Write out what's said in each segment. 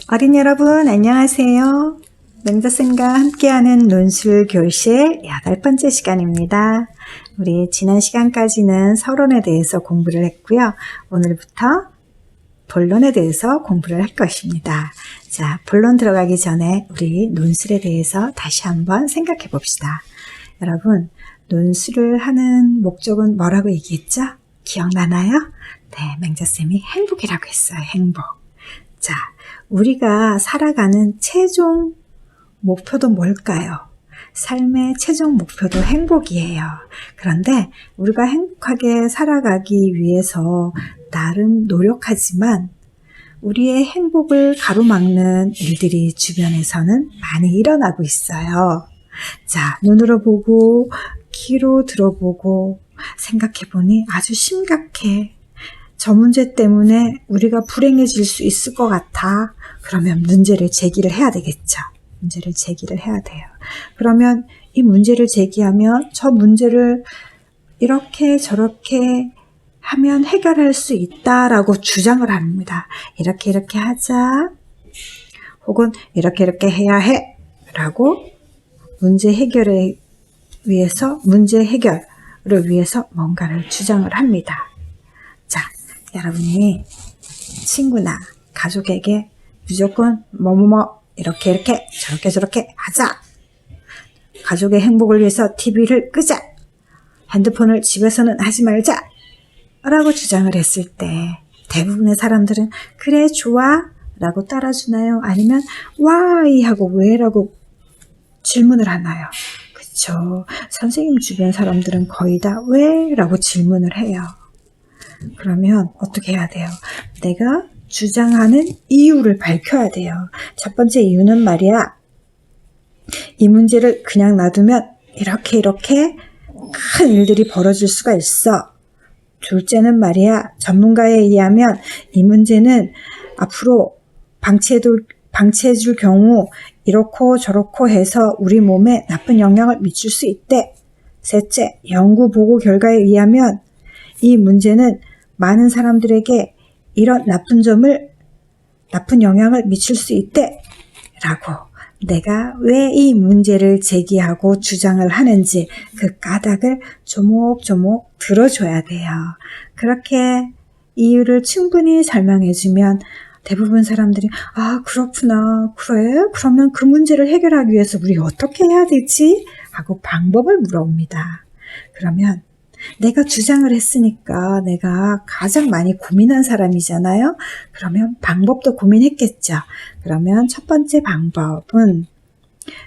어린이 여러분 안녕하세요. 맹자쌤과 함께하는 논술 교실 8번째 시간입니다. 우리 지난 시간까지는 서론에 대해서 공부를 했고요. 오늘부터 본론에 대해서 공부를 할 것입니다. 자, 본론 들어가기 전에 우리 논술에 대해서 다시 한번 생각해 봅시다. 여러분, 논술을 하는 목적은 뭐라고 얘기했죠? 기억나나요? 네, 맹자쌤이 행복이라고 했어요. 행복. 자, 우리가 살아가는 최종 목표도 뭘까요? 삶의 최종 목표도 행복이에요. 그런데 우리가 행복하게 살아가기 위해서 나름 노력하지만 우리의 행복을 가로막는 일들이 주변에서는 많이 일어나고 있어요. 자, 눈으로 보고 귀로 들어보고 생각해보니 아주 심각해. 저 문제 때문에 우리가 불행해질 수 있을 것 같아. 그러면 문제를 제기를 해야 되겠죠. 문제를 제기를 해야 돼요. 그러면 이 문제를 제기하면 저 문제를 이렇게 저렇게 하면 해결할 수 있다라고 주장을 합니다. 이렇게 하자. 혹은 이렇게 해야 해. 라고 문제 해결을 위해서 뭔가를 주장을 합니다. 자, 여러분이 친구나 가족에게 무조건 이렇게 저렇게 하자. 가족의 행복을 위해서 TV를 끄자. 핸드폰을 집에서는 하지 말자. 라고 주장을 했을 때 대부분의 사람들은 그래 좋아 라고 따라주나요? 아니면 why 하고 왜 라고 질문을 하나요? 그쵸? 선생님 주변 사람들은 거의 다 왜? 라고 질문을 해요. 그러면 어떻게 해야 돼요? 내가 주장하는 이유를 밝혀야 돼요. 첫 번째 이유는 말이야. 이 문제를 그냥 놔두면 이렇게 큰 일들이 벌어질 수가 있어. 둘째는 말이야. 전문가에 의하면 이 문제는 앞으로 방치해줄 경우 이렇고 저렇고 해서 우리 몸에 나쁜 영향을 미칠 수 있대. 셋째, 연구 보고 결과에 의하면 이 문제는 많은 사람들에게 이런 나쁜 영향을 미칠 수 있대. 라고 내가 왜 이 문제를 제기하고 주장을 하는지 그 까닭을 조목조목 들어줘야 돼요. 그렇게 이유를 충분히 설명해주면 대부분 사람들이 아 그렇구나 그래 그러면 그 문제를 해결하기 위해서 우리 어떻게 해야 되지? 하고 방법을 물어옵니다. 그러면 내가 주장을 했으니까 내가 가장 많이 고민한 사람이잖아요. 그러면 방법도 고민했겠죠. 그러면 첫 번째 방법은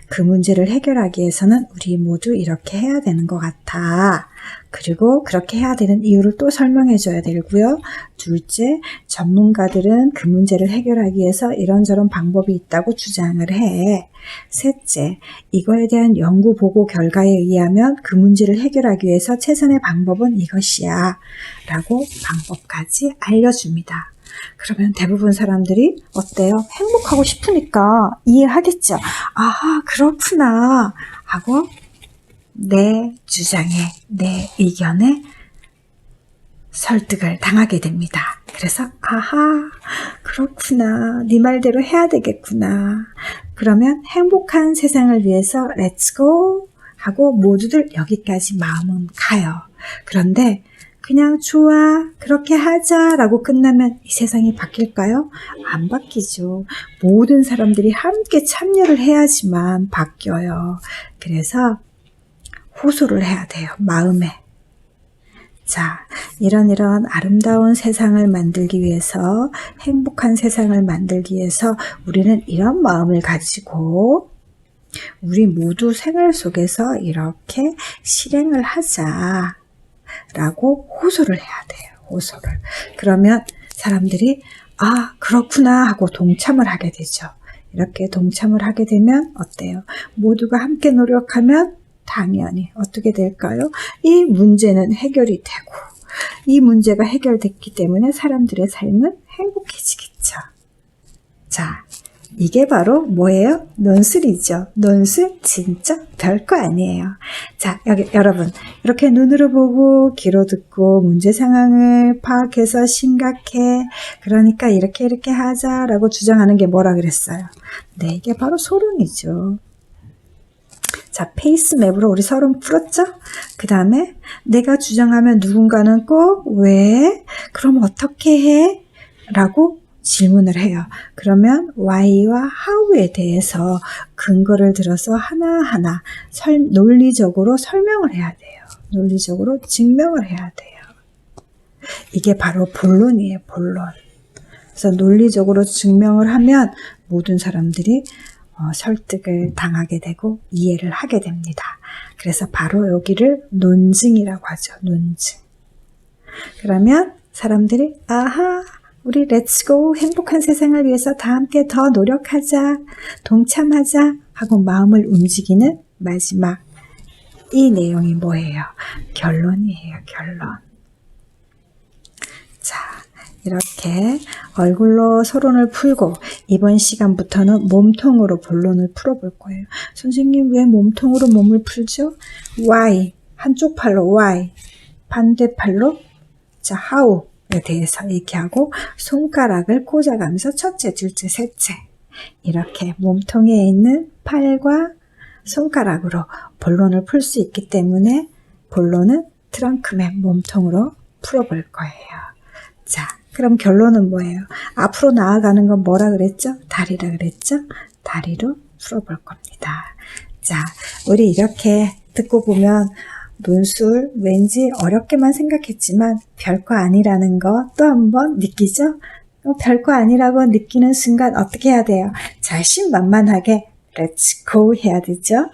그 문제를 해결하기 위해서는 우리 모두 이렇게 해야 되는 것 같아. 그리고 그렇게 해야 되는 이유를 또 설명해 줘야 되고요. 둘째, 전문가들은 그 문제를 해결하기 위해서 이런저런 방법이 있다고 주장을 해. 셋째, 이거에 대한 연구 보고 결과에 의하면 그 문제를 해결하기 위해서 최선의 방법은 이것이야. 라고 방법까지 알려줍니다. 그러면 대부분 사람들이 어때요? 행복하고 싶으니까 이해하겠죠. 아, 그렇구나. 하고 내 주장에, 내 의견에 설득을 당하게 됩니다. 그래서 아하, 그렇구나. 네 말대로 해야 되겠구나. 그러면 행복한 세상을 위해서 렛츠고 하고 모두들 여기까지 마음은 가요. 그런데 그냥 좋아, 그렇게 하자라고 끝나면 이 세상이 바뀔까요? 안 바뀌죠. 모든 사람들이 함께 참여를 해야지만 바뀌어요. 그래서 호소를 해야 돼요. 마음에. 자, 이런 아름다운 세상을 만들기 위해서, 행복한 세상을 만들기 위해서 우리는 이런 마음을 가지고 우리 모두 생활 속에서 이렇게 실행을 하자. 라고 호소를 해야 돼요. 호소를. 그러면 사람들이 아 그렇구나 하고 동참을 하게 되죠. 이렇게 동참을 하게 되면 어때요? 모두가 함께 노력하면 당연히 어떻게 될까요? 이 문제는 해결이 되고 이 문제가 해결됐기 때문에 사람들의 삶은 행복해지겠죠. 자, 이게 바로 뭐예요? 논술이죠. 논술 진짜 별거 아니에요. 자, 여기 여러분 이렇게 눈으로 보고 귀로 듣고 문제 상황을 파악해서 심각해. 그러니까 이렇게 하자라고 주장하는 게 뭐라 그랬어요? 네, 이게 바로 소론이죠. 자, 페이스맵으로 우리 서론 풀었죠? 그 다음에 내가 주장하면 누군가는 꼭 왜? 그럼 어떻게 해? 라고 질문을 해요. 그러면 why와 how에 대해서 근거를 들어서 하나하나 논리적으로 설명을 해야 돼요. 논리적으로 증명을 해야 돼요. 이게 바로 본론이에요. 본론. 그래서 논리적으로 증명을 하면 모든 사람들이 설득을 당하게 되고 이해를 하게 됩니다. 그래서 바로 여기를 논증이라고 하죠. 논증. 그러면 사람들이 아하, 우리 렛츠고 행복한 세상을 위해서 다 함께 더 노력하자, 동참하자 하고 마음을 움직이는 마지막 이 내용이 뭐예요? 결론이에요. 결론. 자, 이렇게 얼굴로 서론을 풀고 이번 시간부터는 몸통으로 본론을 풀어볼 거예요. 선생님 왜 몸통으로 몸을 풀죠? why, 한쪽 팔로 why, 반대 팔로 자 how에 대해서 얘기하고 손가락을 꽂아가면서 첫째, 둘째, 셋째 이렇게 몸통에 있는 팔과 손가락으로 본론을 풀 수 있기 때문에 본론은 트렁크맨 몸통으로 풀어볼 거예요. 자, 그럼 결론은 뭐예요? 앞으로 나아가는 건 뭐라 그랬죠? 다리라 그랬죠? 다리로 풀어볼 겁니다. 자, 우리 이렇게 듣고 보면 논술 왠지 어렵게만 생각했지만 별거 아니라는 거 또 한번 느끼죠? 별거 아니라고 느끼는 순간 어떻게 해야 돼요? 자신만만하게 Let's go 해야 되죠?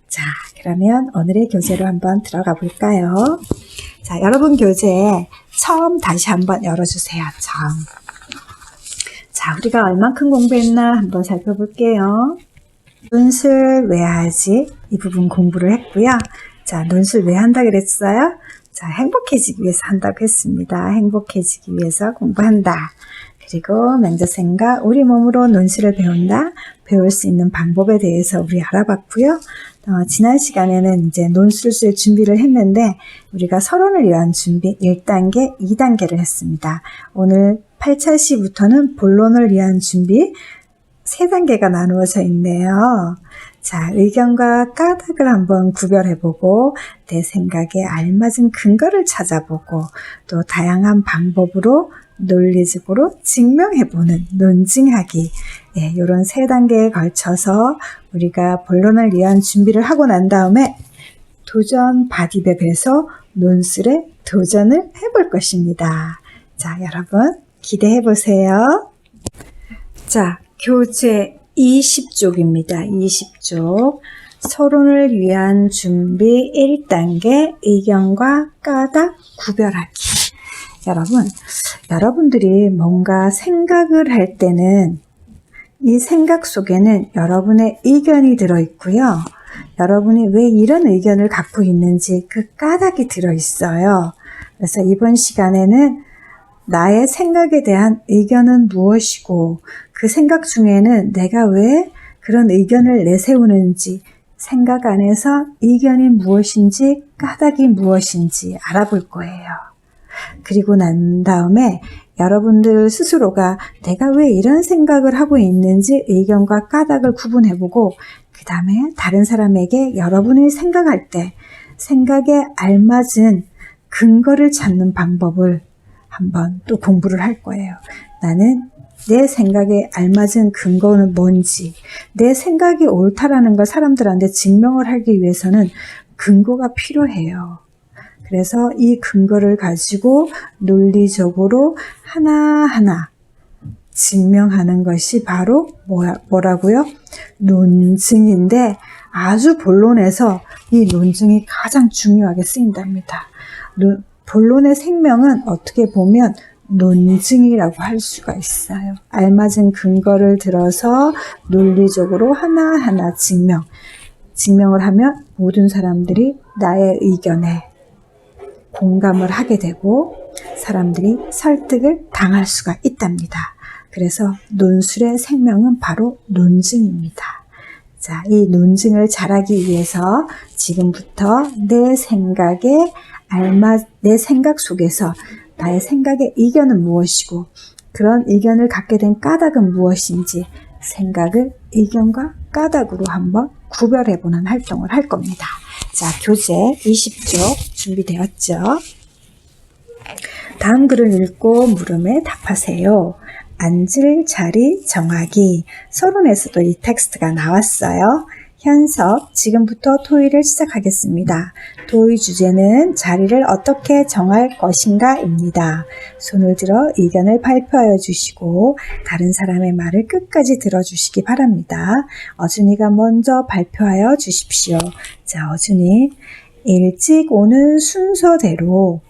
자, 그러면 오늘의 교재로 한번 들어가 볼까요? 자, 여러분 교재 처음 다시 한번 열어주세요. 처음. 자, 우리가 얼만큼 공부했나 한번 살펴볼게요. 논술 왜 하지? 이 부분 공부를 했고요. 자, 논술 왜 한다 그랬어요? 자, 행복해지기 위해서 한다고 했습니다. 행복해지기 위해서 공부한다. 그리고 맹자생과 우리 몸으로 논술을 배운다. 배울 수 있는 방법에 대해서 우리 알아봤고요. 지난 시간에는 이제 논술을 쓸 준비를 했는데 우리가 서론을 위한 준비 1단계, 2단계를 했습니다. 오늘 8차 시부터는 본론을 위한 준비 3단계가 나누어져 있네요. 자, 의견과 까닭을 한번 구별해보고 내 생각에 알맞은 근거를 찾아보고 또 다양한 방법으로 논리적으로 증명해보는 논증하기 이런 3단계에 걸쳐서 우리가 본론을 위한 준비를 하고 난 다음에 도전 바디맵에서 논술에 도전을 해볼 것입니다. 자, 여러분 기대해보세요. 자, 교재 20쪽입니다. 20쪽. 서론을 위한 준비 1단계 의견과 까닭 구별하기. 여러분들이 뭔가 생각을 할 때는 이 생각 속에는 여러분의 의견이 들어있고요. 여러분이 왜 이런 의견을 갖고 있는지 그 까닭이 들어있어요. 그래서 이번 시간에는 나의 생각에 대한 의견은 무엇이고 그 생각 중에는 내가 왜 그런 의견을 내세우는지 생각 안에서 의견이 무엇인지 까닭이 무엇인지 알아볼 거예요. 그리고 난 다음에 여러분들 스스로가 내가 왜 이런 생각을 하고 있는지 의견과 까닭을 구분해보고 그 다음에 다른 사람에게 여러분이 생각할 때 생각에 알맞은 근거를 찾는 방법을 한번 또 공부를 할 거예요. 나는 내 생각에 알맞은 근거는 뭔지, 내 생각이 옳다라는 걸 사람들한테 증명을 하기 위해서는 근거가 필요해요. 그래서 이 근거를 가지고 논리적으로 하나하나 증명하는 것이 바로 뭐라고요? 논증인데 아주 본론에서 이 논증이 가장 중요하게 쓰인답니다. 본론의 생명은 어떻게 보면 논증이라고 할 수가 있어요. 알맞은 근거를 들어서 논리적으로 하나하나 증명을 하면 모든 사람들이 나의 의견에 공감을 하게 되고 사람들이 설득을 당할 수가 있답니다. 그래서 논술의 생명은 바로 논증입니다. 자, 이 논증을 잘하기 위해서 지금부터 내 생각 속에서 나의 생각의 이견은 무엇이고 그런 의견을 갖게 된 까닭은 무엇인지 생각을 의견과 까닭으로 한번 구별해보는 활동을 할 겁니다. 자, 교재 20쪽 준비되었죠? 다음 글을 읽고 물음에 답하세요. 앉을 자리 정하기. 서론에서도 이 텍스트가 나왔어요. 현석, 지금부터 토의를 시작하겠습니다. 토의 주제는 자리를 어떻게 정할 것인가 입니다. 손을 들어 의견을 발표하여 주시고 다른 사람의 말을 끝까지 들어주시기 바랍니다. 어준이가 먼저 발표하여 주십시오. 자, 어준이. 일찍 오는 순서대로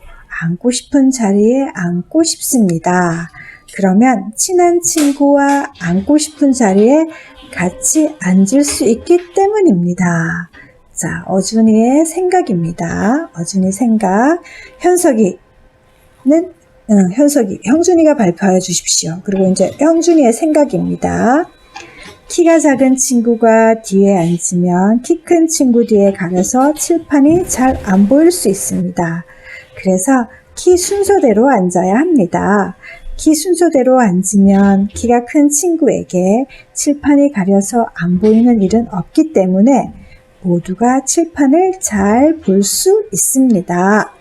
앉고 싶은 자리에 앉고 싶습니다. 그러면 친한 친구와 앉고 싶은 자리에 같이 앉을 수 있기 때문입니다. 자, 어준이의 생각입니다. 어준이 생각. 형준이가 발표해 주십시오. 그리고 이제 형준이의 생각입니다. 키가 작은 친구가 뒤에 앉으면 키 큰 친구 뒤에 가려서 칠판이 잘 안 보일 수 있습니다. 그래서 키 순서대로 앉아야 합니다. 키 순서대로 앉으면 키가 큰 친구에게 칠판이 가려서 안 보이는 일은 없기 때문에 모두가 칠판을 잘 볼 수 있습니다.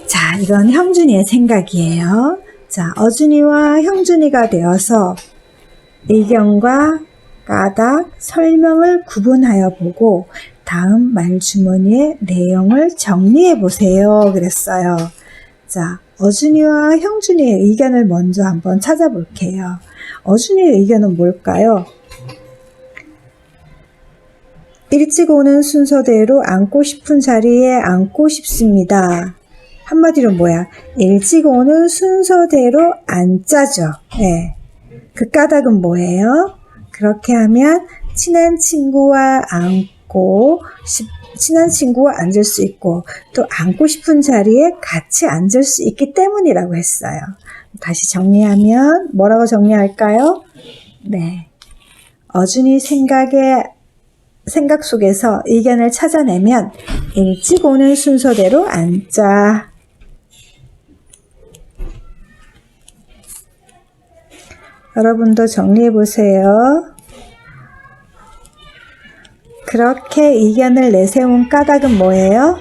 자, 이건 형준이의 생각이에요. 자, 어준이와 형준이가 되어서 의견과 까닭, 설명을 구분하여 보고 다음 말주머니의 내용을 정리해 보세요. 그랬어요. 자, 어준이와 형준이의 의견을 먼저 한번 찾아볼게요. 어준이의 의견은 뭘까요? 일찍 오는 순서대로 앉고 싶은 자리에 앉고 싶습니다. 한마디로 뭐야? 일찍 오는 순서대로 앉자죠. 네. 그 까닭은 뭐예요? 그렇게 하면 친한 친구와 앉을 수 있고 또 앉고 싶은 자리에 같이 앉을 수 있기 때문이라고 했어요. 다시 정리하면 뭐라고 정리할까요? 네. 어준이 생각 속에서 의견을 찾아내면 일찍 오는 순서대로 앉자. 여러분도 정리해 보세요. 그렇게 의견을 내세운 까닭은 뭐예요?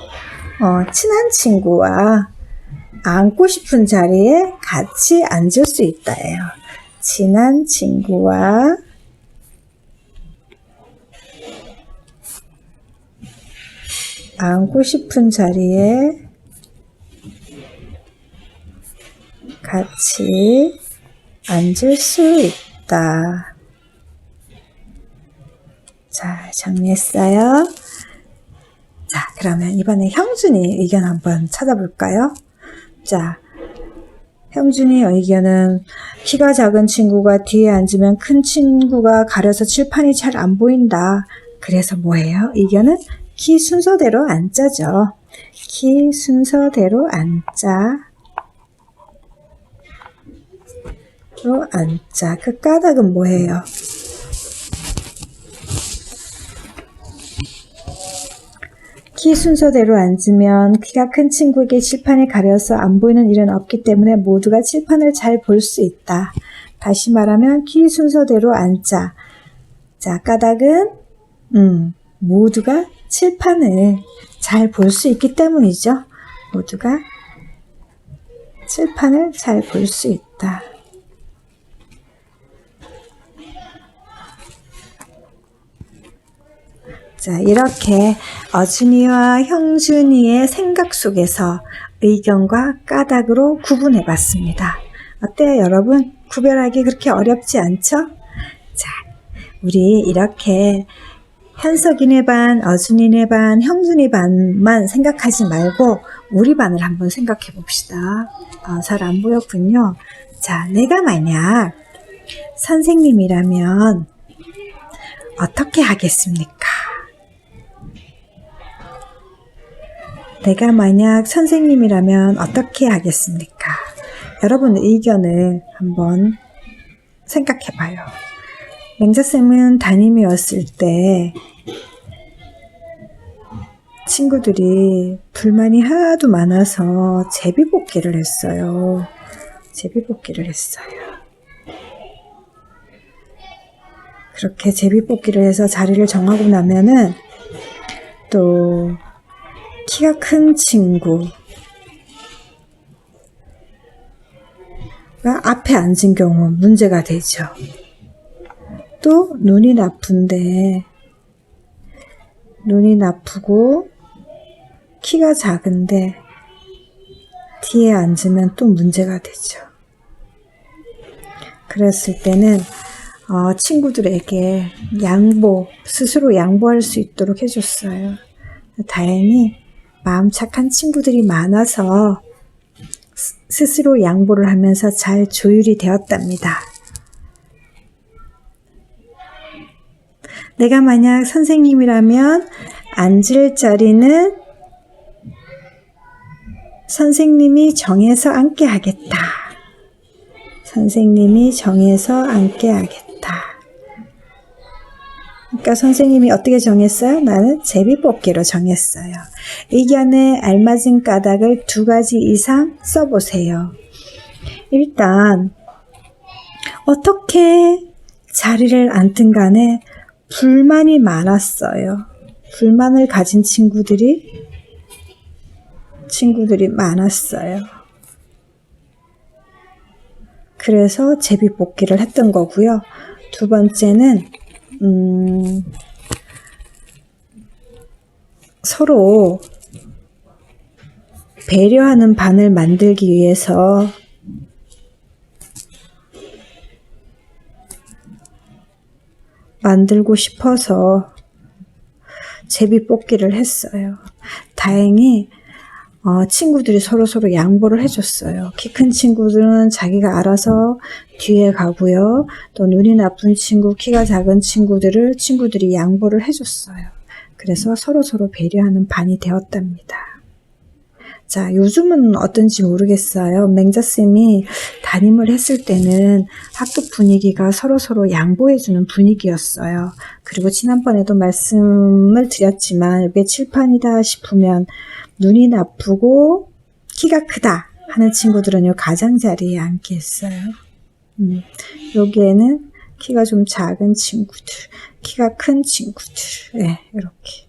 친한 친구와 앉고 싶은 자리에 같이 앉을 수 있다예요. 친한 친구와 앉고 싶은 자리에 같이 앉을 수 있다. 자, 정리했어요. 자, 그러면 이번에 형준이 의견 한번 찾아볼까요? 자, 형준이 의견은 키가 작은 친구가 뒤에 앉으면 큰 친구가 가려서 칠판이 잘 안 보인다. 그래서 뭐예요? 의견은 키 순서대로 앉자죠. 키 순서대로 앉자. 앉자. 그 까닭은 뭐예요? 키 순서대로 앉으면 키가 큰 친구에게 칠판이 가려서 안 보이는 일은 없기 때문에 모두가 칠판을 잘 볼 수 있다. 다시 말하면 키 순서대로 앉자. 자, 까닭은 모두가 칠판을 잘 볼 수 있기 때문이죠. 모두가 칠판을 잘 볼 수 있다. 자, 이렇게 어준이와 형준이의 생각 속에서 의견과 까닭으로 구분해 봤습니다. 어때요, 여러분? 구별하기 그렇게 어렵지 않죠? 자, 우리 이렇게 현석이네 반, 어준이네 반, 형준이 반만 생각하지 말고 우리 반을 한번 생각해 봅시다. 잘 안 보였군요. 자, 내가 만약 선생님이라면 어떻게 하겠습니까? 내가 만약 선생님이라면 어떻게 하겠습니까? 여러분의 의견을 한번 생각해봐요. 맹자쌤은 담임이었을 때 친구들이 불만이 하도 많아서 제비뽑기를 했어요. 제비뽑기를 했어요. 그렇게 제비뽑기를 해서 자리를 정하고 나면은 또 키가 큰 친구가 앞에 앉은 경우 문제가 되죠. 또 눈이 나쁘고 키가 작은데 뒤에 앉으면 또 문제가 되죠. 그랬을 때는 친구들에게 스스로 양보할 수 있도록 해줬어요. 다행히 마음 착한 친구들이 많아서 스스로 양보를 하면서 잘 조율이 되었답니다. 내가 만약 선생님이라면 앉을 자리는 선생님이 정해서 앉게 하겠다. 선생님이 정해서 앉게 하겠다. 그러니까 선생님이 어떻게 정했어요? 나는 제비뽑기로 정했어요. 의견에 알맞은 까닭을 2가지 이상 써보세요. 일단 어떻게 자리를 앉든 간에 불만이 많았어요. 불만을 가진 친구들이 많았어요. 그래서 제비뽑기를 했던 거고요. 2번째는 서로 배려하는 반을 만들기 위해서 만들고 싶어서 제비뽑기를 했어요. 다행히 친구들이 서로 양보를 해줬어요. 키 큰 친구들은 자기가 알아서 뒤에 가고요. 또 눈이 나쁜 친구, 키가 작은 친구들이 양보를 해줬어요. 그래서 서로 배려하는 반이 되었답니다. 자, 요즘은 어떤지 모르겠어요. 맹자쌤이 담임을 했을 때는 학교 분위기가 서로 양보해주는 분위기였어요. 그리고 지난번에도 말씀을 드렸지만 왜 칠판이다 싶으면 눈이 나쁘고 키가 크다 하는 친구들은요, 가장자리에 앉게 했어요. 여기에는 키가 좀 작은 친구들, 키가 큰 친구들, 네, 이렇게.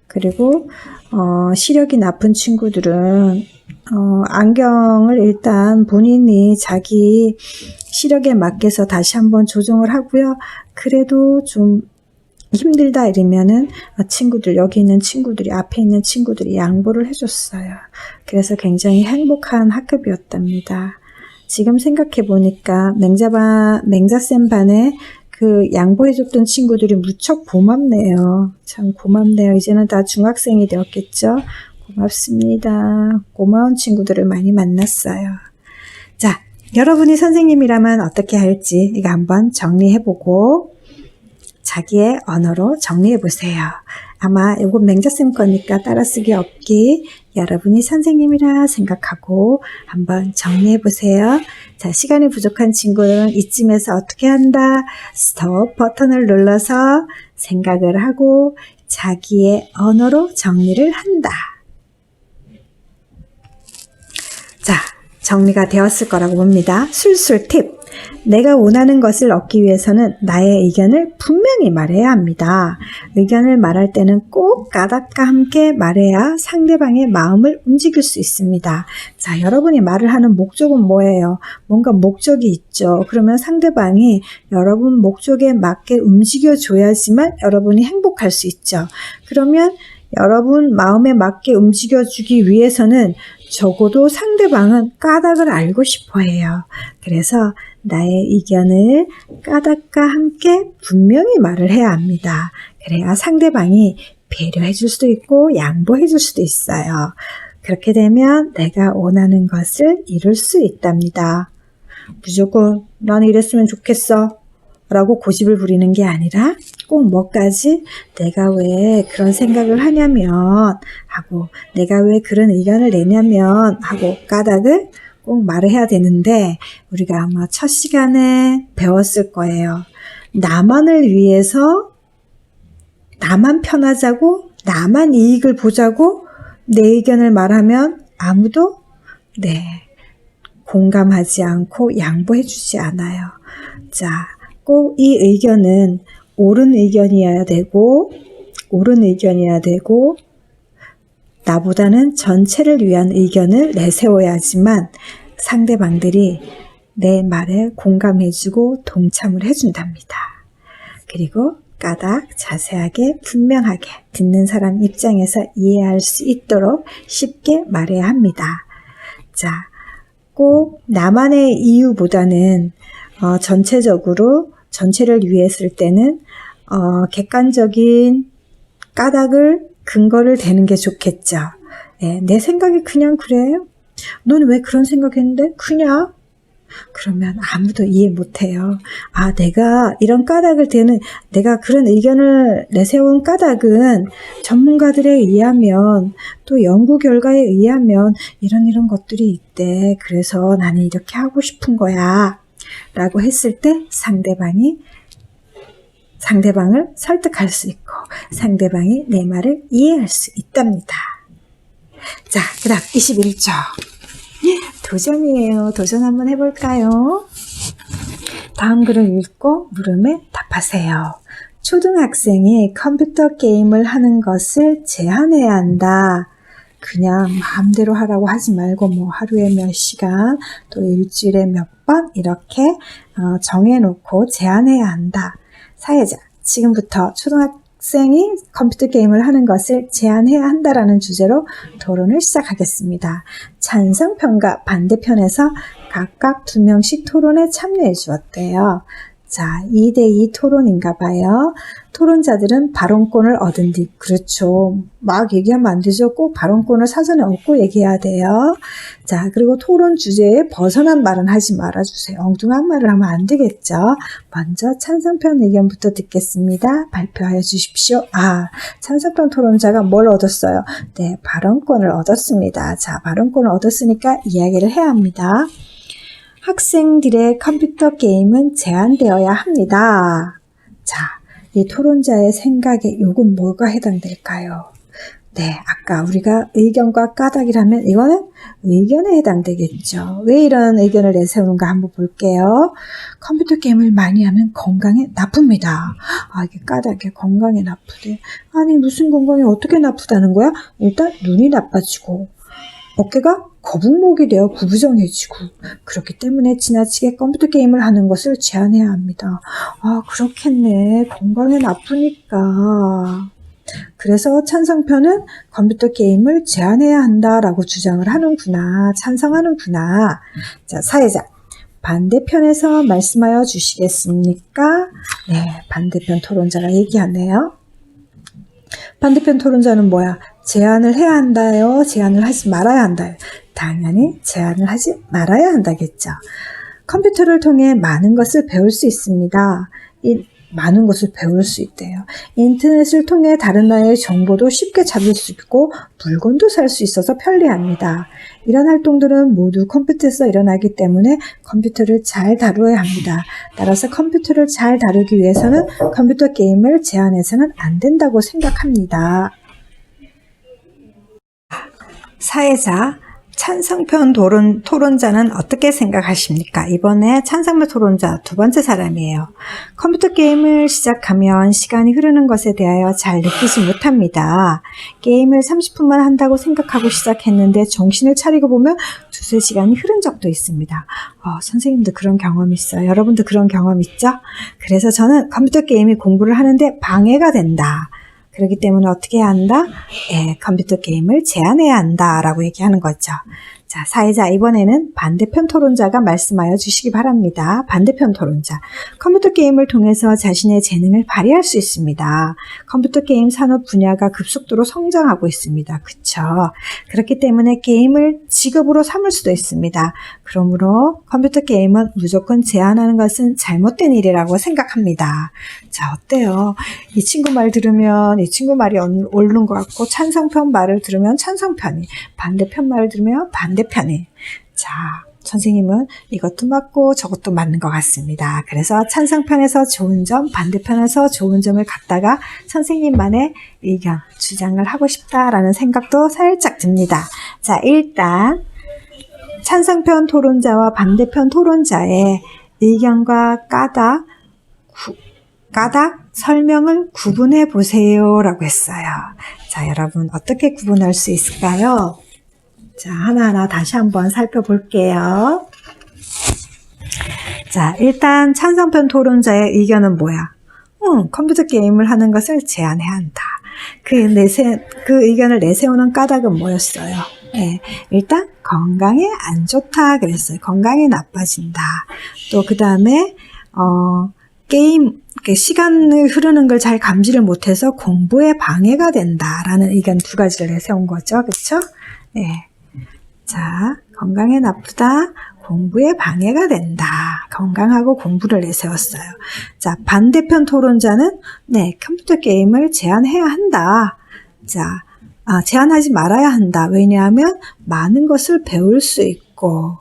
그리고 시력이 나쁜 친구들은 안경을 일단 본인이 자기 시력에 맞게서 다시 한번 조정을 하고요. 그래도 좀 힘들다 이러면은 여기 있는 친구들이, 앞에 있는 친구들이 양보를 해줬어요. 그래서 굉장히 행복한 학급이었답니다. 지금 생각해 보니까 맹자쌤 반에 그 양보해줬던 친구들이 무척 고맙네요. 참 고맙네요. 이제는 다 중학생이 되었겠죠? 고맙습니다. 고마운 친구들을 많이 만났어요. 자, 여러분이 선생님이라면 어떻게 할지 이거 한번 정리해보고 자기의 언어로 정리해보세요. 아마 이거 맹자쌤 거니까 따라쓰기 없기 여러분이 선생님이라 생각하고 한번 정리해보세요. 자, 시간이 부족한 친구는 이쯤에서 어떻게 한다? 스톱 버튼을 눌러서 생각을 하고 자기의 언어로 정리를 한다. 자, 정리가 되었을 거라고 봅니다. 술술 팁. 내가 원하는 것을 얻기 위해서는 나의 의견을 분명히 말해야 합니다. 의견을 말할 때는 꼭 까닭과 함께 말해야 상대방의 마음을 움직일 수 있습니다. 자, 여러분이 말을 하는 목적은 뭐예요? 뭔가 목적이 있죠. 그러면 상대방이 여러분 목적에 맞게 움직여줘야지만 여러분이 행복할 수 있죠. 그러면 여러분 마음에 맞게 움직여주기 위해서는 적어도 상대방은 까닭을 알고 싶어 해요. 그래서 나의 의견을 까닭과 함께 분명히 말을 해야 합니다. 그래야 상대방이 배려해 줄 수도 있고 양보해 줄 수도 있어요. 그렇게 되면 내가 원하는 것을 이룰 수 있답니다. 무조건 나는 이랬으면 좋겠어 라고 고집을 부리는 게 아니라 꼭 뭐까지 내가 왜 그런 생각을 하냐면 하고 내가 왜 그런 의견을 내냐면 하고 까닭을 꼭 말을 해야 되는데 우리가 아마 첫 시간에 배웠을 거예요. 나만을 위해서 나만 편하자고 나만 이익을 보자고 내 의견을 말하면 아무도 공감하지 않고 양보해주지 않아요. 자, 꼭 이 의견은 옳은 의견이어야 되고 나보다는 전체를 위한 의견을 내세워야지만 상대방들이 내 말에 공감해주고 동참을 해준답니다. 그리고 까닥 자세하게 분명하게 듣는 사람 입장에서 이해할 수 있도록 쉽게 말해야 합니다. 자, 꼭 나만의 이유보다는 전체를 위해 쓸 때는 객관적인 까닭을 근거를 대는 게 좋겠죠. 내 생각이 그냥 그래요? 넌 왜 그런 생각했는데? 그냥? 그러면 아무도 이해 못해요. 내가 이런 까닭을 대는, 내가 그런 의견을 내세운 까닭은 전문가들에 의하면 또 연구 결과에 의하면 이런 것들이 있대. 그래서 나는 이렇게 하고 싶은 거야. 라고 했을 때 상대방을 설득할 수 있고 상대방이 내 말을 이해할 수 있답니다. 자, 그 다음 21조. 도전이에요. 도전 한번 해볼까요? 다음 글을 읽고 물음에 답하세요. 초등학생이 컴퓨터 게임을 하는 것을 제한해야 한다. 그냥 마음대로 하라고 하지 말고 하루에 몇 시간 또 일주일에 몇 번 이렇게 정해놓고 제한해야 한다. 사회자, 지금부터 초등학생이 컴퓨터 게임을 하는 것을 제한해야 한다라는 주제로 토론을 시작하겠습니다. 찬성편과 반대편에서 각각 2명씩 토론에 참여해 주었대요. 자, 2대2 토론인가 봐요. 토론자들은 발언권을 얻은 뒤, 그렇죠. 막 얘기하면 안 되죠. 꼭 발언권을 사전에 얻고 얘기해야 돼요. 자, 그리고 토론 주제에 벗어난 말은 하지 말아주세요. 엉뚱한 말을 하면 안 되겠죠. 먼저 찬성편 의견부터 듣겠습니다. 발표하여 주십시오. 찬성편 토론자가 뭘 얻었어요? 네, 발언권을 얻었습니다. 자, 발언권을 얻었으니까 이야기를 해야 합니다. 학생들의 컴퓨터 게임은 제한되어야 합니다. 자, 이 토론자의 생각에 요건 뭐가 해당될까요? 네, 아까 우리가 의견과 까닭이라면 이거는 의견에 해당되겠죠. 왜 이런 의견을 내세우는가 한번 볼게요. 컴퓨터 게임을 많이 하면 건강에 나쁩니다. 이게 까닭에 건강에 나쁘대. 아니, 무슨 건강에 어떻게 나쁘다는 거야? 일단 눈이 나빠지고 어깨가 거북목이 되어 구부정해지고 그렇기 때문에 지나치게 컴퓨터 게임을 하는 것을 제한해야 합니다. 그렇겠네. 건강에 나쁘니까. 그래서 찬성편은 컴퓨터 게임을 제한해야 한다라고 주장을 하는구나. 찬성하는구나. 자, 사회자. 반대편에서 말씀하여 주시겠습니까? 네, 반대편 토론자가 얘기하네요. 반대편 토론자는 뭐야? 제한을 해야 한다요? 제한을 하지 말아야 한다요? 당연히 제한을 하지 말아야 한다겠죠. 컴퓨터를 통해 많은 것을 배울 수 있습니다. 많은 것을 배울 수 있대요. 인터넷을 통해 다른 나라의 정보도 쉽게 잡을 수 있고 물건도 살 수 있어서 편리합니다. 이런 활동들은 모두 컴퓨터에서 일어나기 때문에 컴퓨터를 잘 다루어야 합니다. 따라서 컴퓨터를 잘 다루기 위해서는 컴퓨터 게임을 제한해서는 안 된다고 생각합니다. 사회자, 찬성편 토론자는 어떻게 생각하십니까? 이번에 찬성편 토론자 두 번째 사람이에요. 컴퓨터 게임을 시작하면 시간이 흐르는 것에 대하여 잘 느끼지 못합니다. 게임을 30분만 한다고 생각하고 시작했는데 정신을 차리고 보면 두세 시간이 흐른 적도 있습니다. 선생님도 그런 경험 있어요. 여러분도 그런 경험 있죠? 그래서 저는 컴퓨터 게임이 공부를 하는데 방해가 된다. 그렇기 때문에 어떻게 해야 한다? 컴퓨터 게임을 제한해야 한다라고 얘기하는 거죠. 자, 사회자, 이번에는 반대편 토론자가 말씀하여 주시기 바랍니다. 반대편 토론자. 컴퓨터 게임을 통해서 자신의 재능을 발휘할 수 있습니다. 컴퓨터 게임 산업 분야가 급속도로 성장하고 있습니다. 그쵸? 그렇기 때문에 게임을 직업으로 삼을 수도 있습니다. 그러므로 컴퓨터 게임은 무조건 제한하는 것은 잘못된 일이라고 생각합니다. 자, 어때요? 이 친구 말 들으면 이 친구 말이 옳은 것 같고, 찬성편 말을 들으면 찬성편이, 반대편 말을 들으면 반대편이. 자, 선생님은 이것도 맞고 저것도 맞는 것 같습니다. 그래서 찬성편에서 좋은 점, 반대편에서 좋은 점을 갖다가 선생님만의 의견, 주장을 하고 싶다라는 생각도 살짝 듭니다. 자, 일단 찬성편 토론자와 반대편 토론자의 의견과 까닭 설명을 구분해 보세요 라고 했어요. 자, 여러분 어떻게 구분할 수 있을까요? 자, 하나하나 다시 한번 살펴볼게요. 자, 일단 찬성편 토론자의 의견은 뭐야? 컴퓨터 게임을 하는 것을 제한해야 한다. 그 의견을 내세우는 까닭은 뭐였어요? 네, 일단 건강에 안 좋다 그랬어요. 건강이 나빠진다. 또 그 다음에 게임 시간을 흐르는 걸 잘 감지를 못해서 공부에 방해가 된다라는 의견 두 가지를 내세운 거죠. 그렇죠? 네. 자, 건강에 나쁘다, 공부에 방해가 된다. 건강하고 공부를 내세웠어요. 자, 반대편 토론자는 네, 컴퓨터 게임을 제한해야 한다. 자, 제한하지 말아야 한다. 왜냐하면 많은 것을 배울 수 있고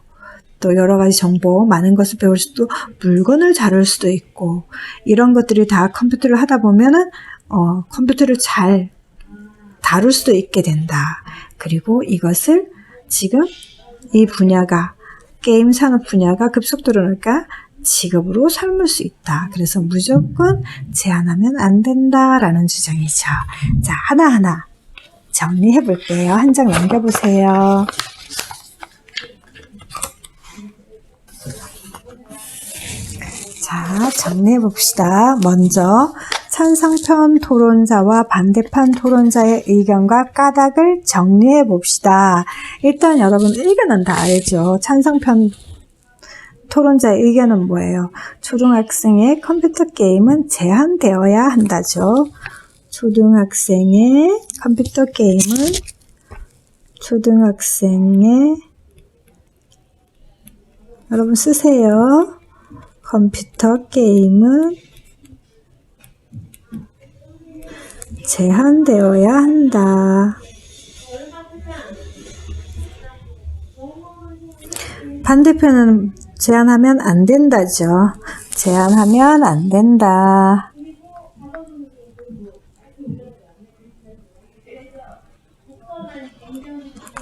또 여러 가지 정보, 많은 것을 배울 수도, 물건을 다룰 수도 있고 이런 것들이 다 컴퓨터를 하다 보면은 컴퓨터를 잘 다룰 수도 있게 된다. 그리고 이것을 지금 이 분야가 게임 산업 분야가 급속도로 그러니까 직업으로 삼을 수 있다. 그래서 무조건 제한하면 안 된다라는 주장이죠. 자, 하나하나 정리해 볼게요. 한 장 넘겨보세요. 자, 정리해 봅시다. 먼저 찬성편 토론자와 반대편 토론자의 의견과 까닭을 정리해 봅시다. 일단 여러분 의견은 다 알죠. 찬성편 토론자의 의견은 뭐예요? 초등학생의 컴퓨터 게임은 제한되어야 한다죠. 초등학생의 컴퓨터 게임은 여러분 쓰세요. 컴퓨터 게임은 제한되어야 한다. 반대편은 제한하면 안 된다죠. 제한하면 안 된다.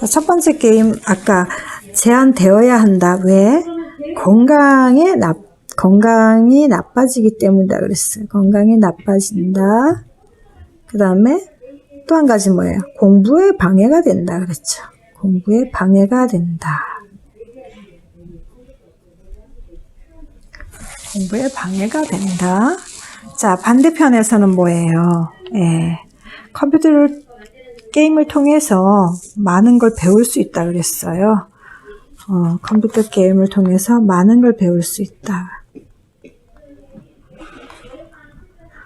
첫 번째 게임 아까 제한되어야 한다. 왜? 건강이 나빠지기 때문이다 그랬어요. 건강이 나빠진다. 그 다음에 또 한 가지 뭐예요? 공부에 방해가 된다 그랬죠. 공부에 방해가 된다. 공부에 방해가 된다. 자, 반대편에서는 뭐예요? 게임을 통해서 많은 걸 배울 수 있다 그랬어요. 컴퓨터 게임을 통해서 많은 걸 배울 수 있다.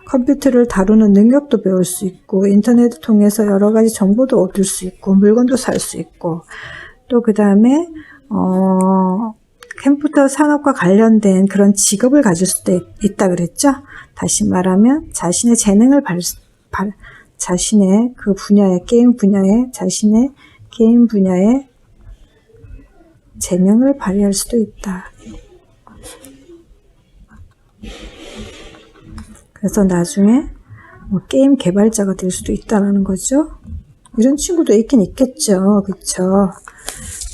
컴퓨터를 다루는 능력도 배울 수 있고 인터넷을 통해서 여러 가지 정보도 얻을 수 있고 물건도 살 수 있고 또 그 다음에 컴퓨터 산업과 관련된 그런 직업을 가질 수도 있다 그랬죠. 다시 말하면 자신의 재능을 자신의 그 분야의 게임 분야에 자신의 게임 분야에 재능을 발휘할 수도 있다. 그래서 나중에 게임 개발자가 될 수도 있다는 거죠. 이런 친구도 있긴 있겠죠. 그렇죠?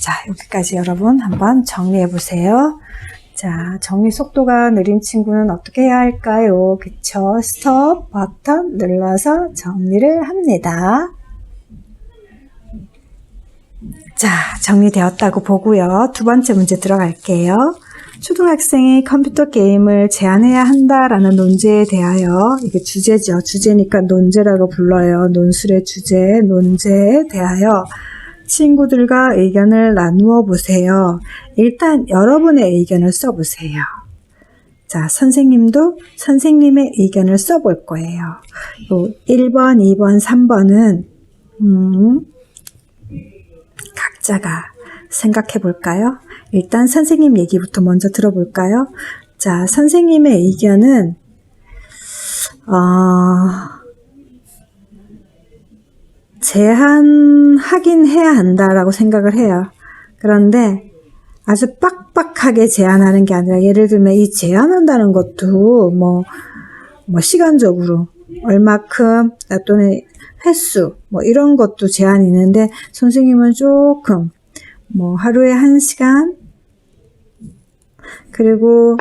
자, 여기까지 여러분 한번 정리해 보세요. 자, 정리 속도가 느린 친구는 어떻게 해야 할까요? 그쵸? 스톱 버튼 눌러서 정리를 합니다. 자, 정리되었다고 보고요. 두 번째 문제 들어갈게요. 초등학생이 컴퓨터 게임을 제한해야 한다라는 논제에 대하여, 이게 주제죠. 주제니까 논제라고 불러요. 논술의 주제, 논제에 대하여 친구들과 의견을 나누어 보세요. 일단 여러분의 의견을 써보세요. 자, 선생님도 선생님의 의견을 써볼 거예요. 1번, 2번, 3번은 각자가 생각해 볼까요? 일단 선생님 얘기부터 먼저 들어볼까요? 자, 선생님의 의견은 제한하긴 해야 한다라고 생각을 해요. 그런데 아주 빡빡하게 제한하는 게 아니라 예를 들면 이 제한한다는 것도 뭐 시간적으로 얼마큼 또는 횟수 뭐 이런 것도 제한이 있는데 선생님은 조금 뭐 하루에 1시간 그리고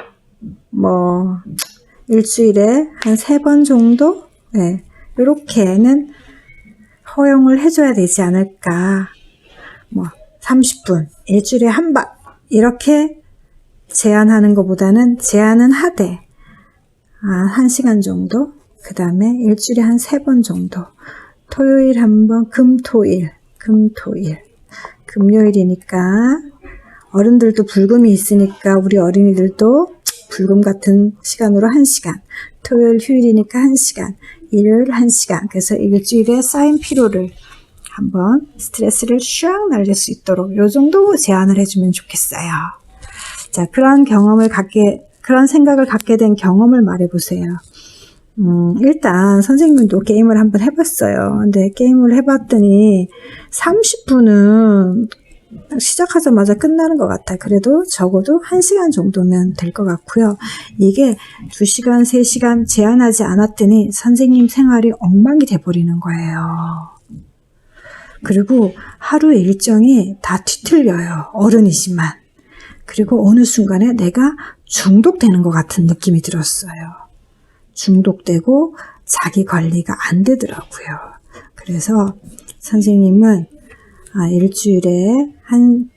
뭐 일주일에 한 3번 정도 네, 이렇게는 허용을 해줘야 되지 않을까. 뭐 30분 일주일에 한 번 이렇게 제한하는 것보다는 제한은 하되 1시간 정도 그 다음에 일주일에 한 3번 정도 토요일 한 번 금토일 금요일이니까 어른들도 불금이 있으니까 우리 어린이들도 불금 같은 시간으로 1시간 토요일 휴일이니까 1시간 일요일 1시간 그래서 일주일에 쌓인 피로를 한번 스트레스를 슉 날릴 수 있도록 요 정도 제한을 해주면 좋겠어요. 자, 그런 생각을 갖게 된 경험을 말해보세요. 일단 선생님도 게임을 한번 해봤어요. 근데 게임을 해봤더니 30분은 시작하자마자 끝나는 것 같아요. 그래도 적어도 1시간 정도면 될 것 같고요. 이게 2시간, 3시간 제한하지 않았더니 선생님 생활이 엉망이 돼버리는 거예요. 그리고 하루 일정이 다 뒤틀려요. 어른이지만. 그리고 어느 순간에 내가 중독되는 것 같은 느낌이 들었어요. 중독되고 자기 관리가 안 되더라고요. 그래서 선생님은 일주일에 한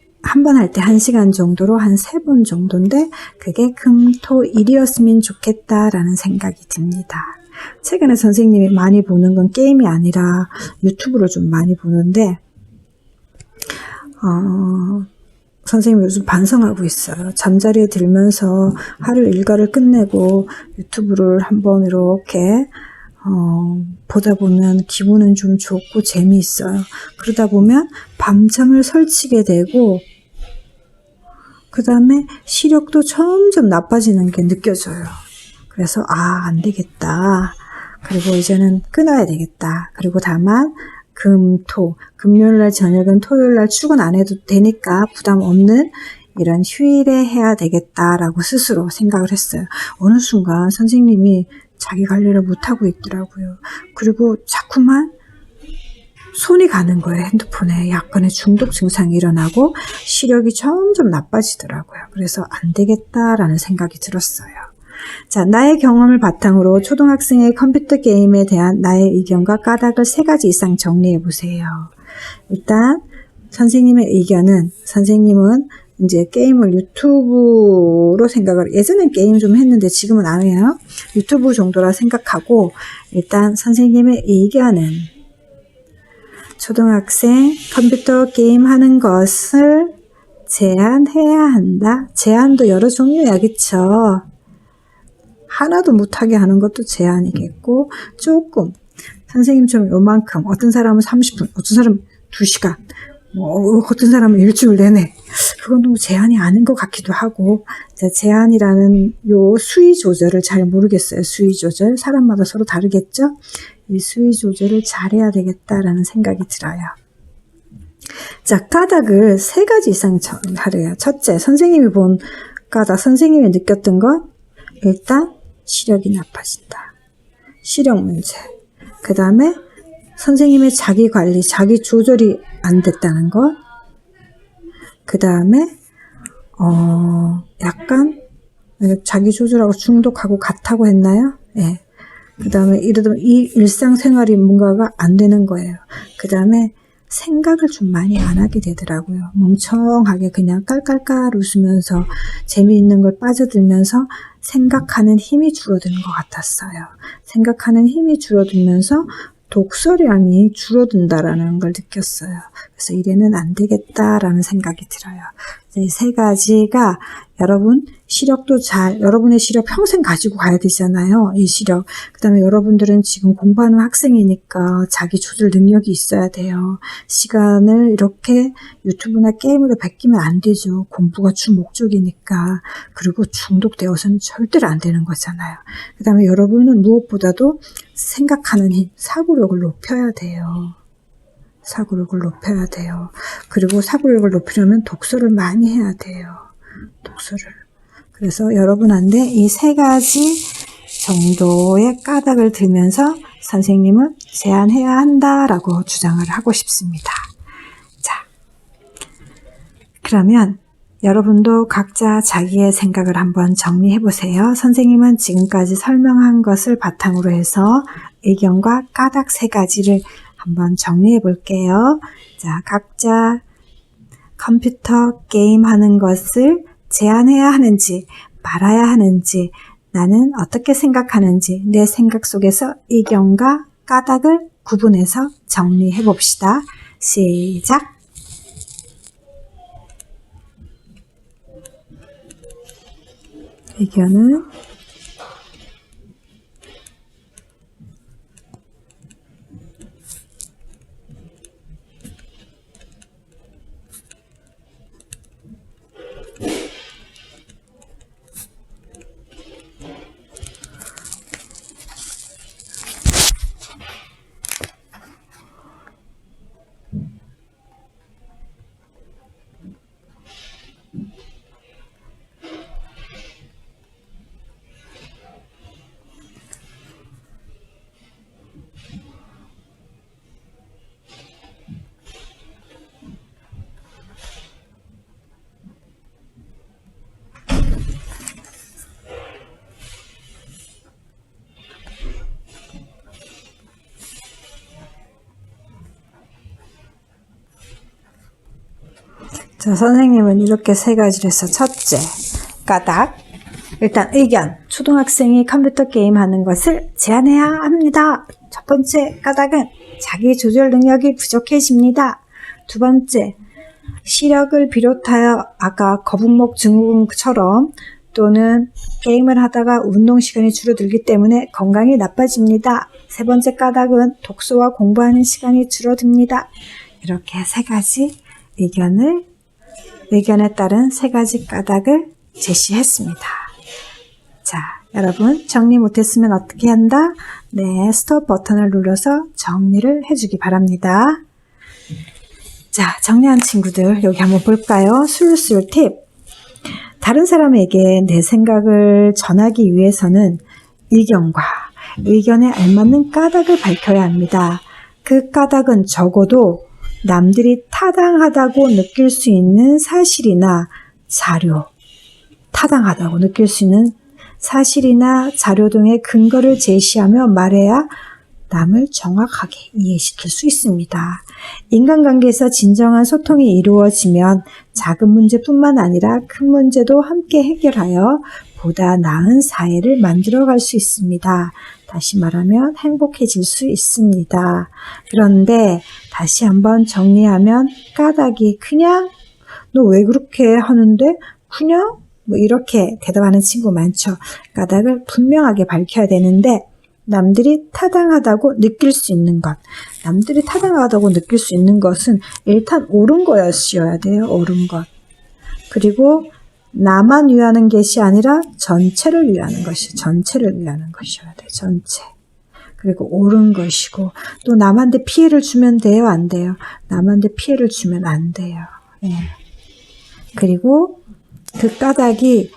번 할 때 1시간 정도로 한 3번 정도인데 그게 금토일이었으면 좋겠다라는 생각이 듭니다. 최근에 선생님이 많이 보는 건 게임이 아니라 유튜브를 좀 많이 보는데 선생님이 요즘 반성하고 있어요. 잠자리에 들면서 하루 일과를 끝내고 유튜브를 한번 이렇게 보다 보면 기분은 좀 좋고 재미있어요. 그러다 보면 밤잠을 설치게 되고 그 다음에 시력도 점점 나빠지는 게 느껴져요. 그래서 안 되겠다. 그리고 이제는 끊어야 되겠다. 그리고 다만 금요일날 저녁은 토요일날 출근 안 해도 되니까 부담 없는 이런 휴일에 해야 되겠다라고 스스로 생각을 했어요. 어느 순간 선생님이 자기 관리를 못하고 있더라고요. 그리고 자꾸만 손이 가는 거예요. 핸드폰에 약간의 중독 증상이 일어나고 시력이 점점 나빠지더라고요. 그래서 안 되겠다라는 생각이 들었어요. 자, 나의 경험을 바탕으로 초등학생의 컴퓨터 게임에 대한 나의 의견과 까닭을 3가지 이상 정리해 보세요. 일단 선생님의 의견은 선생님은 이제 게임을 유튜브로 예전엔 게임 좀 했는데 지금은 안 해요. 유튜브 정도라 생각하고 일단 선생님의 의견은 초등학생 컴퓨터 게임 하는 것을 제한해야 한다. 제한도 여러 종류야, 그쵸? 하나도 못하게 하는 것도 제한이겠고 조금 선생님처럼 요만큼 어떤 사람은 30분 어떤 사람은 2시간 어떤 사람은 일주일 내내 그건 너무 제한이 아닌 것 같기도 하고 제한이라는 요 수위 조절을 잘 모르겠어요. 수위 조절 사람마다 서로 다르겠죠. 이 수위 조절을 잘해야 되겠다라는 생각이 들어요. 자, 까닭을 3가지 이상 하래요. 첫째, 선생님이 본 까닭, 선생님이 느꼈던 건 일단 시력이 나빠진다. 시력 문제. 그 다음에 선생님의 자기 관리, 자기 조절이 안 됐다는 것. 그 다음에 약간 자기 조절하고 중독하고 같다고 했나요? 네. 그 다음에 이러다 이 일상생활이 뭔가가 안 되는 거예요. 그 다음에 생각을 좀 많이 안 하게 되더라고요. 멍청하게 그냥 깔깔깔 웃으면서 재미있는 걸 빠져들면서 생각하는 힘이 줄어드는 것 같았어요. 생각하는 힘이 줄어들면서 독서량이 줄어든다라는 걸 느꼈어요. 그래서 이래는 안 되겠다라는 생각이 들어요. 이 3가지가 여러분 시력도 여러분의 시력 평생 가지고 가야 되잖아요. 이 시력. 그 다음에 여러분들은 지금 공부하는 학생이니까 자기 조절 능력이 있어야 돼요. 시간을 이렇게 유튜브나 게임으로 베끼면 안 되죠. 공부가 주 목적이니까. 그리고 중독되어서는 절대로 안 되는 거잖아요. 그 다음에 여러분은 무엇보다도 생각하는 힘, 사고력을 높여야 돼요. 사고력을 높여야 돼요. 그리고 사고력을 높이려면 독서를 많이 해야 돼요. 독서를. 그래서 여러분한테 이 3가지 정도의 까닭을 들면서 선생님은 제한해야 한다라고 주장을 하고 싶습니다. 자, 그러면 여러분도 각자 자기의 생각을 한번 정리해 보세요. 선생님은 지금까지 설명한 것을 바탕으로 해서 의견과 까닭 3가지를 한번 정리해 볼게요. 자, 각자 컴퓨터 게임 하는 것을 제한해야 하는지 말아야 하는지 나는 어떻게 생각하는지 내 생각 속에서 의견과 까닭을 구분해서 정리해 봅시다. 시작! 의견은 자, 선생님은 이렇게 3가지를 해서 첫째, 까닭. 일단 의견, 초등학생이 컴퓨터 게임 하는 것을 제한해야 합니다. 첫 번째 까닭은 자기 조절 능력이 부족해집니다. 두 번째, 시력을 비롯하여 아까 거북목 증후군처럼 또는 게임을 하다가 운동 시간이 줄어들기 때문에 건강이 나빠집니다. 세 번째 까닭은 독서와 공부하는 시간이 줄어듭니다. 이렇게 3가지 의견에 따른 3가지 까닭을 제시했습니다. 자, 여러분 정리 못했으면 어떻게 한다? 네, 스톱 버튼을 눌러서 정리를 해주기 바랍니다. 자, 정리한 친구들 여기 한번 볼까요? 술술 팁. 다른 사람에게 내 생각을 전하기 위해서는 의견에 알맞는 까닭을 밝혀야 합니다. 그 까닭은 적어도 남들이 타당하다고 느낄 수 있는 사실이나 자료, 타당하다고 느낄 수 있는 사실이나 자료 등의 근거를 제시하며 말해야 남을 정확하게 이해시킬 수 있습니다. 인간관계에서 진정한 소통이 이루어지면 작은 문제뿐만 아니라 큰 문제도 함께 해결하여 보다 나은 사회를 만들어갈 수 있습니다. 다시 말하면 행복해질 수 있습니다. 그런데 다시 한번 정리하면 까닭이 그냥 너 왜 그렇게 하는데? 그냥? 뭐 이렇게 대답하는 친구 많죠. 까닭을 분명하게 밝혀야 되는데 남들이 타당하다고 느낄 수 있는 것. 남들이 타당하다고 느낄 수 있는 것은 일단 옳은 거였어야 돼요. 옳은 것. 그리고 나만 위하는 것이 아니라 전체를 위하는 것이 전체를 위하는 것이어야 돼요. 전체. 그리고 옳은 것이고 또 남한테 피해를 주면 돼요? 안 돼요? 남한테 피해를 주면 안 돼요. 예. 그리고 그 까닭이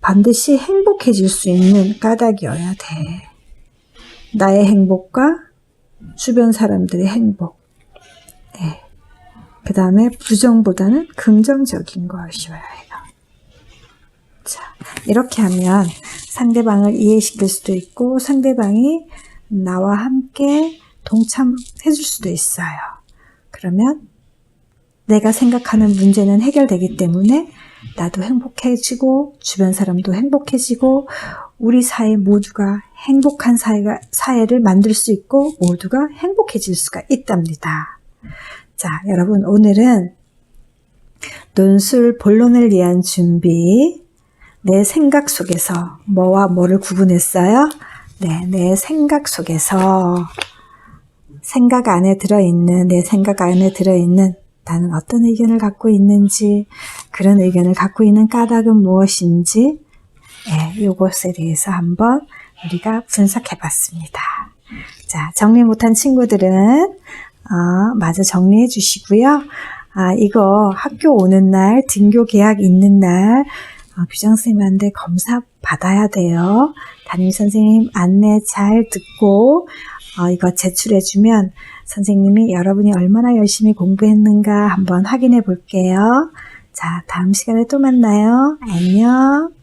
반드시 행복해질 수 있는 까닭이어야 돼. 나의 행복과 주변 사람들의 행복. 네. 그 다음에 부정보다는 긍정적인 것이어야 해요. 자, 이렇게 하면 상대방을 이해시킬 수도 있고 상대방이 나와 함께 동참해 줄 수도 있어요. 그러면 내가 생각하는 문제는 해결되기 때문에 나도 행복해지고 주변 사람도 행복해지고 우리 사회 모두가 행복한 사회를 만들 수 있고 모두가 행복해질 수가 있답니다. 자, 여러분 오늘은 논술 본론을 위한 준비, 내 생각 속에서 뭐와 뭐를 구분했어요? 네, 내 생각 속에서 내 생각 안에 들어있는 나는 어떤 의견을 갖고 있는지, 그런 의견을 갖고 있는 까닭은 무엇인지, 이것에 대해서 한번 우리가 분석해 봤습니다. 자, 정리 못한 친구들은 마저 정리해 주시고요. 이거 학교 오는 날, 등교 계약 있는 날, 교장선생님한테 검사 받아야 돼요. 담임선생님 안내 잘 듣고, 이거 제출해주면 선생님이 여러분이 얼마나 열심히 공부했는가 한번 확인해 볼게요. 자, 다음 시간에 또 만나요. 안녕.